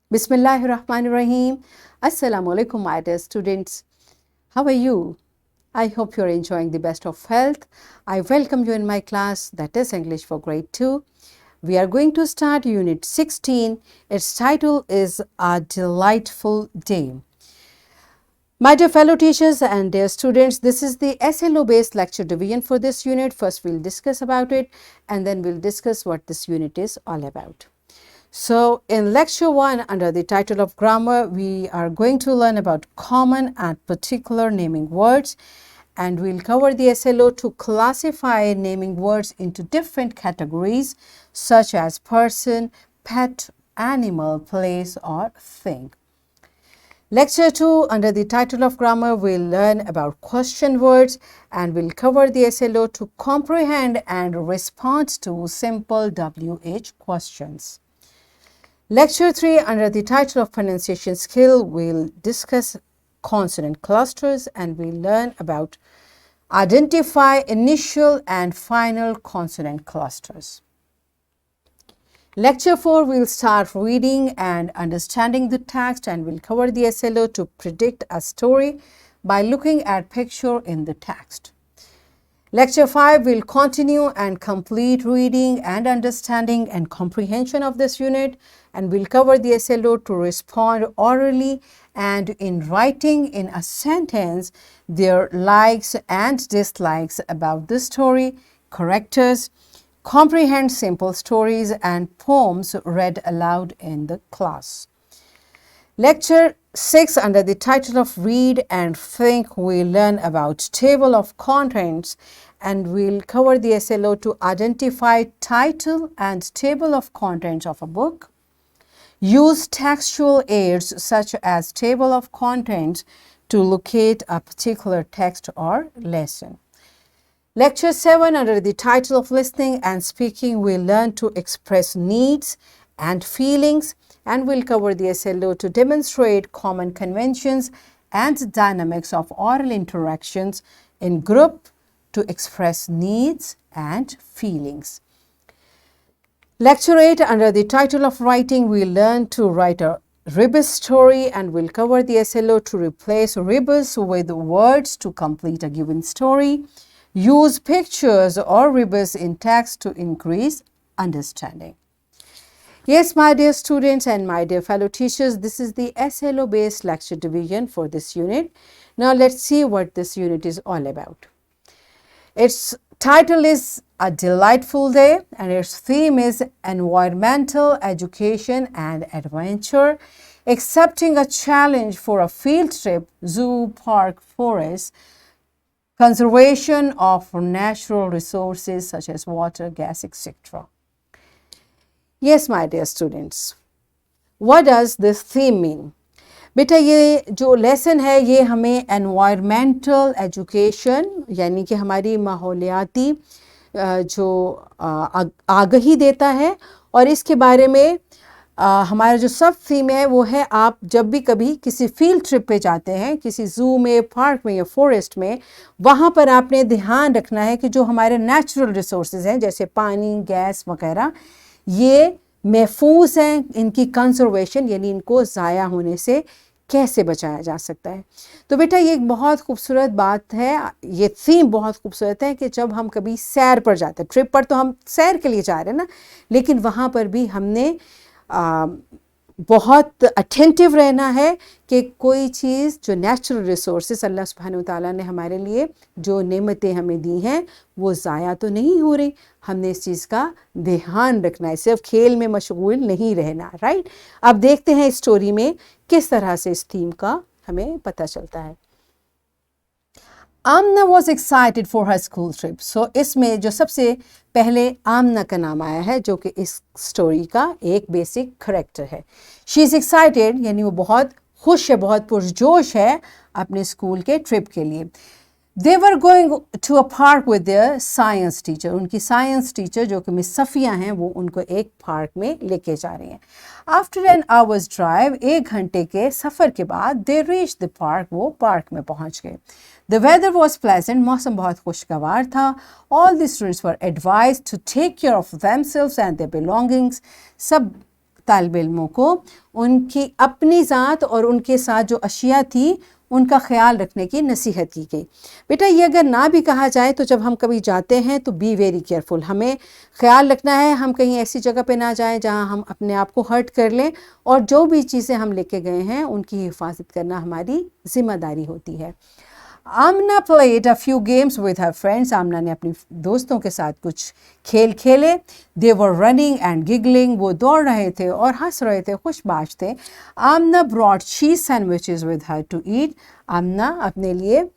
Bismillahirrahmanirrahim. Assalamu alaikum, my dear students. How are you? I hope you're enjoying the best of health. I welcome you in my class, that is English for grade 2. We are going to start unit 16. Its title is A Delightful Day. My dear fellow teachers and dear students, this is the SLO based lecture division for this unit. First we'll discuss about it and then we'll discuss what this unit is all about. So in lecture 1 under the title of grammar, we are going to learn about common and particular naming words, and we'll cover the SLO to classify naming words into different categories such as person, pet, animal, place or thing. Lecture 2 under the title of grammar, we'll learn about question words and we'll cover the SLO to comprehend and respond to simple WH questions. Lecture 3 under the title of pronunciation skill, we'll discuss consonant clusters and we'll learn about identify initial and final consonant clusters. Lecture 4, we'll start reading and understanding the text and we'll cover the SLO to predict a story by looking at picture in the text. Lecture 5 will continue and complete reading and understanding and comprehension of this unit, and we'll cover the SLO to respond orally and in writing in a sentence their likes and dislikes about the story, characters, comprehend simple stories and poems read aloud in the class. Lecture 6 under the title of Read and Think, we'll learn about table of contents and we'll cover the SLO to identify title and table of contents of a book. Use textual aids such as table of contents to locate a particular text or lesson. Lecture 7 under the title of Listening and Speaking, we'll learn to express needs and feelings, and we'll cover the SLO to demonstrate common conventions and dynamics of oral interactions in group to express needs and feelings. Lecture 8 under the title of Writing, we'll learn to write a rebus story and we'll cover the SLO to replace rebus with words to complete a given story. Use pictures or rebus in text to increase understanding. Yes, my dear students and my dear fellow teachers, this is the SLO based lecture division for this unit. Now let's see what this unit is all about. Its title is A Delightful Day and its theme is Environmental Education and Adventure, accepting a challenge for a field trip, zoo, park, forest, conservation of natural resources such as water, gas, etc. Yes, my dear students, what does this theme mean? बेटा ये जो lesson है ये हमें environmental education यानी कि हमारी माहौलियाती जो आगाही देता है और इसके बारे में हमारा जो सब थीम है वो है आप जब भी कभी किसी फील्ड ट्रिप पे जाते हैं किसी ज़ू में, पार्क में या फॉरेस्ट में, वहाँ पर आपने ध्यान रखना है कि जो हमारे नेचुरल रिसोर्सेज हैं जैसे पानी, गैस वगैरह, ये महफूज हैं, इनकी कंजर्वेशन यानी इनको ज़ाया होने से कैसे बचाया जा सकता है. तो बेटा ये एक बहुत खूबसूरत बात है, ये थीम बहुत खूबसूरत है कि जब हम कभी सैर पर जाते हैं, ट्रिप पर तो हम सैर के लिए जा रहे हैं ना, लेकिन वहाँ पर भी हमने बहुत अटेंटिव रहना है कि कोई चीज़ जो नेचुरल रिसोर्सेस अल्लाह सुब्हानहू ताला ने हमारे लिए जो नेमतें हमें दी हैं वो ज़ाया तो नहीं हो रही. हमने इस चीज़ का ध्यान रखना है, सिर्फ खेल में मशगूल नहीं रहना. राइट, अब देखते हैं इस स्टोरी में किस तरह से इस थीम का हमें पता चलता है. Amna was excited for her school trip. So इसमें जो सबसे पहले आमना का नाम आया है जो कि इस स्टोरी का एक बेसिक करैक्टर है. शी इज़ एक्साइटेड यानी वो बहुत खुश है, बहुत पुरजोश है अपने स्कूल के ट्रिप के लिए. They were going to a park with their science teacher. उनकी साइंस टीचर जो कि मिस सफ़िया हैं वो उनको एक पार्क में लेके जा रही हैं. आफ्टर एन आवर्स ड्राइव, 1 घंटे के सफ़र के बाद दे रीच द पार्क, वो पार्क में पहुंच गए. द वेदर वॉज प्लेजेंट, मौसम बहुत खुशगवार था. All the students were advised to take care of themselves and their belongings. सब طالب علمों को उनकी अपनी ज़ात और उनके साथ जो अशिया थी उनका ख्याल रखने की नसीहत की गई। बेटा ये अगर ना भी कहा जाए तो जब हम कभी जाते हैं तो बी वेरी केयरफुल, हमें ख्याल रखना है हम कहीं ऐसी जगह पे ना जाएं जहां हम अपने आप को हर्ट कर लें, और जो भी चीज़ें हम लेके गए हैं उनकी हिफाजत करना हमारी ज़िम्मेदारी होती है। आमना played a few games with her friends. आमना ने अपनी दोस्तों के साथ कुछ खेल खेले। They were running and giggling. वो दौड़ रहे थे और हंस रहे थे, खुशबाश थे। आमना brought cheese sandwiches with her to eat. आमना अपने लिए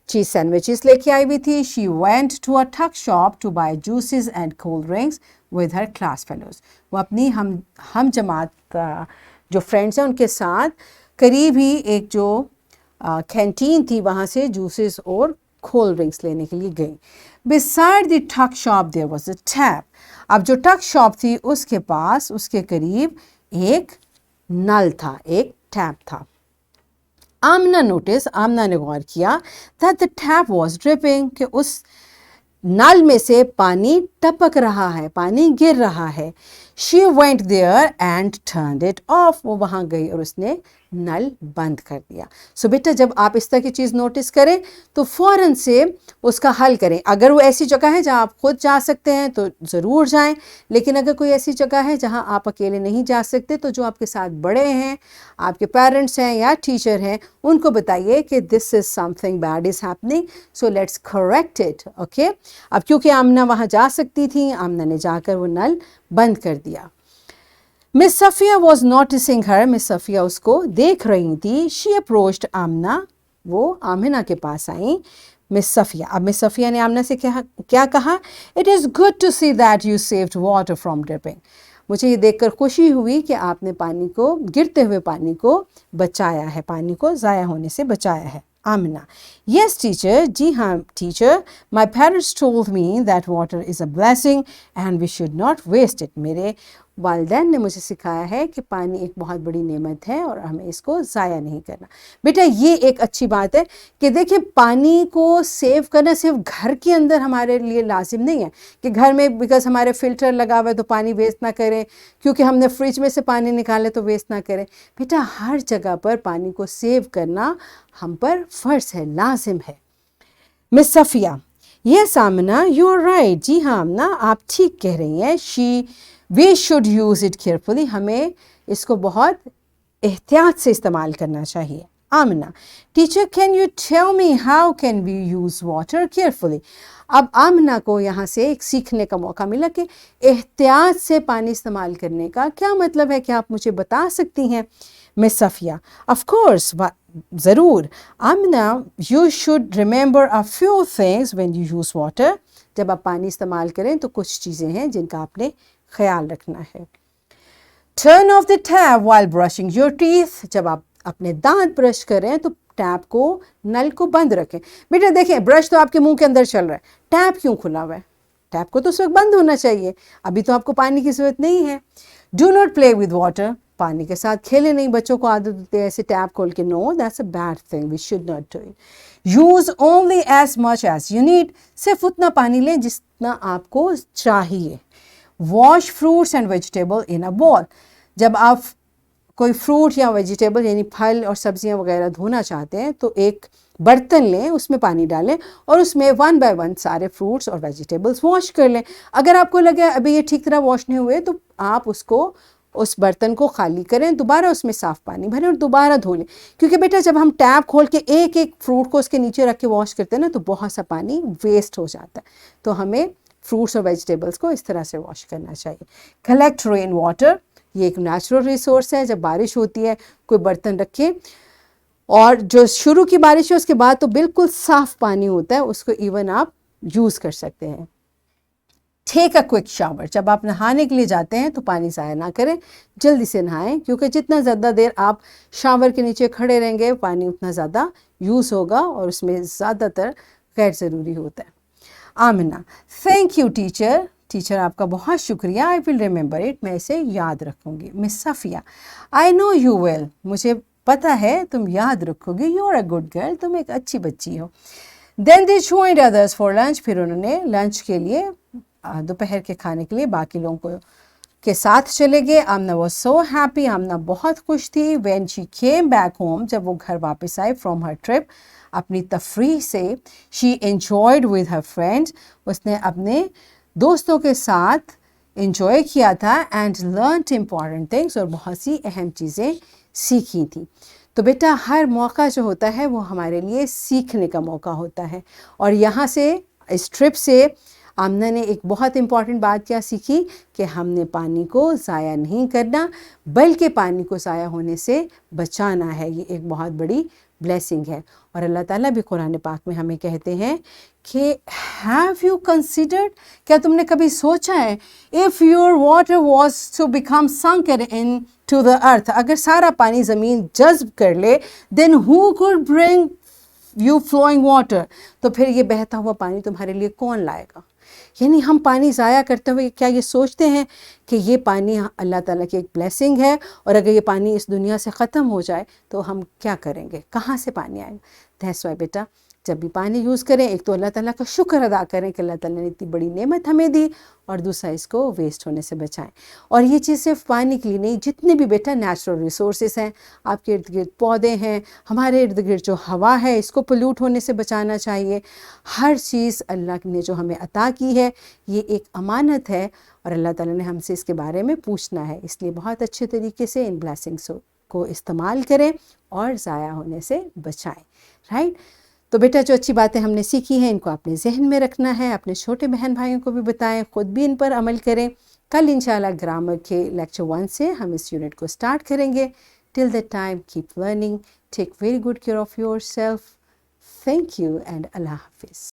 चीज़ सैंडविचेस लेके आई हुई थी। She went to a tuck shop to buy juices and cold drinks with her class fellows. वो अपनी हम जमात जो फ्रेंड्स हैं उनके साथ करीब ही एक जो कैंटीन थी वहाँ से जूसेस और कोल्ड ड्रिंक्स लेने के लिए गई। Beside the tuck shop there was a tap. अब जो टक शॉप थी उसके पास उसके करीब एक नल था, एक टैप था। आमना नोटिस, आमना ने गौर किया that the tap was dripping, कि उस नल में से पानी टपक रहा है, पानी गिर रहा है। She went there and turned it off. वो वहाँ गई और उसने नल बंद कर दिया। सो बेटा जब आप इस तरह की चीज़ नोटिस करें तो फ़ौरन से उसका हल करें। अगर वो ऐसी जगह है जहाँ आप खुद जा सकते हैं तो ज़रूर जाएं, लेकिन अगर कोई ऐसी जगह है जहाँ आप अकेले नहीं जा सकते तो जो आपके साथ बड़े हैं, आपके पेरेंट्स हैं या टीचर हैं, उनको बताइए कि this is something bad is happening, so let's correct it. Okay, अब क्योंकि आमना वहाँ जा सकती थी, आमना ने जाकर वो नल बंद कर दिया। Miss Safiya was noticing her, miss Safiya उसको देख रही थी। शी अप्रोच्ड आमना, वो आमिना के पास आई। मिस सफ़िया, अब मिस सफ़िया ने आमना से क्या कहा? It is good to see that you saved water from dripping. मुझे ये देखकर खुशी हुई कि आपने पानी को, गिरते हुए पानी को बचाया है, पानी को ज़ाया होने से बचाया है। आमिना, yes teacher, जी हाँ teacher, my parents told me that water is a blessing and we should not waste it. मेरे वालिदैन ने मुझे सिखाया है कि पानी एक बहुत बड़ी नेमत है और हमें इसको ज़ाया नहीं करना। बेटा ये एक अच्छी बात है कि देखिए पानी को सेव करना सिर्फ घर के अंदर हमारे लिए लाजिम नहीं है कि घर में बिकॉज हमारे फ़िल्टर लगा हुआ है तो पानी वेस्ट ना करें, क्योंकि हमने फ्रिज में से पानी निकाले तो वेस्ट ना करें। बेटा हर जगह पर पानी को सेव करना हम पर फ़र्ज़ है, लाजिम है। Miss Safia, yes Amna you are right, जी हाँ आमना आप ठीक कह रही हैं। We should use it carefully, हमें इसको बहुत एहतियात से इस्तेमाल करना चाहिए। Amna, teacher can you tell me how can we use water carefully. अब आमना को यहाँ से एक सीखने का मौका मिला कि एहतियात से पानी इस्तेमाल करने का क्या मतलब है, क्या आप मुझे बता सकती हैं? मिस सफ़िया, ऑफ कोर्स, ज़रूर। Amna, you should remember a few things when you use water. जब आप पानी इस्तेमाल करें तो कुछ चीज़ें हैं जिनका आपने ख्याल रखना है। Turn off the tap while brushing your teeth. जब आप अपने दांत ब्रश करें तो टैप को, नल को बंद रखें। बेटा देखें ब्रश तो आपके मुंह के अंदर चल रहा है, टैप क्यों खुला हुआ है? टैप को तो उस वक्त बंद होना चाहिए, अभी तो आपको पानी की ज़रूरत नहीं है। Do not play with water, पानी के साथ खेले नहीं। बच्चों को आदत होती है ऐसे टैप खोल के, no that's a bad thing, we should not do it. Use only as much as you need, सिर्फ उतना पानी लें जितना आपको चाहिए। Wash fruits and vegetable in a bowl, जब आप कोई फ्रूट या वेजिटेबल यानी फल और सब्जियां वगैरह धोना चाहते हैं तो एक बर्तन लें, उसमें पानी डालें और उसमें 1 बाय 1 सारे फ्रूट्स और वेजिटेबल्स वॉश कर लें। अगर आपको लगे अभी ये ठीक तरह वॉश नहीं हुए तो आप उसको, उस बर्तन को खाली करें, दोबारा उसमें साफ़ पानी भरें और दोबारा धो लें। क्योंकि बेटा जब हम टैप खोल के एक एक फ्रूट को उसके नीचे रख के वॉश करते हैं ना तो बहुत सा पानी वेस्ट हो जाता है, तो हमें फ्रूट्स और वेजिटेबल्स को इस तरह से वॉश करना चाहिए। कलेक्ट रेन वाटर, ये एक नेचुरल रिसोर्स है। जब बारिश होती है कोई बर्तन रखें और जो शुरू की बारिश है उसके बाद तो बिल्कुल साफ़ पानी होता है, उसको इवन आप यूज़ कर सकते हैं। टेक अ क्विक शावर, जब आप नहाने के लिए जाते हैं तो पानी ज़ाया ना करें, जल्दी से नहाएं, क्योंकि जितना ज़्यादा देर आप शावर के नीचे खड़े रहेंगे पानी उतना ज़्यादा यूज़ होगा और उसमें ज़्यादातर गैर ज़रूरी होता है। Amina, thank you teacher, teacher आपका बहुत शुक्रिया। आई विल रिमेंबर इट, मैं इसे याद रखूँगी। Miss Safia, I know you will, मुझे पता है तुम याद रखोगी। You are a good girl, तुम एक अच्छी बच्ची हो। Then they joined others for lunch, फिर उन्होंने लंच के लिए, दोपहर के खाने के लिए बाकी लोगों को के साथ चले गए. आमना was so happy. आमना बहुत खुश थी. When she came back home, जब वो घर वापस आई from her trip, अपनी तफरीह से, she enjoyed with her friends. उसने अपने दोस्तों के साथ enjoy किया था and learnt important things, और बहुत सी अहम चीज़ें सीखी थी. तो बेटा हर मौका जो होता है वो हमारे लिए सीखने का मौका होता है. और यहाँ से इस ट्रिप से आमना ने एक बहुत इम्पॉर्टेंट बात क्या सीखी कि हमने पानी को ज़ाया नहीं करना, बल्कि पानी को ज़ाया होने से बचाना है. ये एक बहुत बड़ी ब्लेसिंग है. और अल्लाह ताला भी कुरान पाक में हमें कहते हैं कि हैव यू कंसिडर्ड, क्या तुमने कभी सोचा है, if your water was to become sucked into the earth, अगर सारा पानी ज़मीन जज्ब कर ले, then who could bring you flowing water, तो फिर ये बहता हुआ पानी तुम्हारे लिए कौन लाएगा. यानी हम पानी ज़ाया करते हुए क्या ये सोचते हैं कि ये पानी अल्लाह ताला की एक ब्लेसिंग है, और अगर ये पानी इस दुनिया से ख़त्म हो जाए तो हम क्या करेंगे, कहाँ से पानी आएगा. दैट्स व्हाई बेटा जब भी पानी यूज़ करें, एक तो अल्लाह ताला का शुक्र अदा करें कि अल्लाह ताला ने इतनी बड़ी नेमत हमें दी, और दूसरा इसको वेस्ट होने से बचाएं. और ये चीज़ सिर्फ पानी के लिए नहीं, जितने भी बेटा नेचुरल रिसोर्सेज हैं, आपके इर्द गिर्द पौधे हैं, हमारे इर्द गिर्द जो हवा है, इसको पोल्यूट होने से बचाना चाहिए. हर चीज़ अल्लाह ने जो हमें अता की है ये एक अमानत है, और अल्लाह ताला ने हमसे इसके बारे में पूछना है. इसलिए बहुत अच्छे तरीके से इन ब्लेसिंग्स को इस्तेमाल करें और ज़ाया होने से बचाएं. राइट. तो बेटा जो अच्छी बातें हमने सीखी हैं इनको अपने जहन में रखना है, अपने छोटे बहन भाइयों को भी बताएं, ख़ुद भी इन पर अमल करें. कल इंशाल्लाह ग्रामर के लेक्चर 1 से हम इस यूनिट को स्टार्ट करेंगे. Till that time keep learning, take very good care of yourself. Thank you and Allah हाफिज़.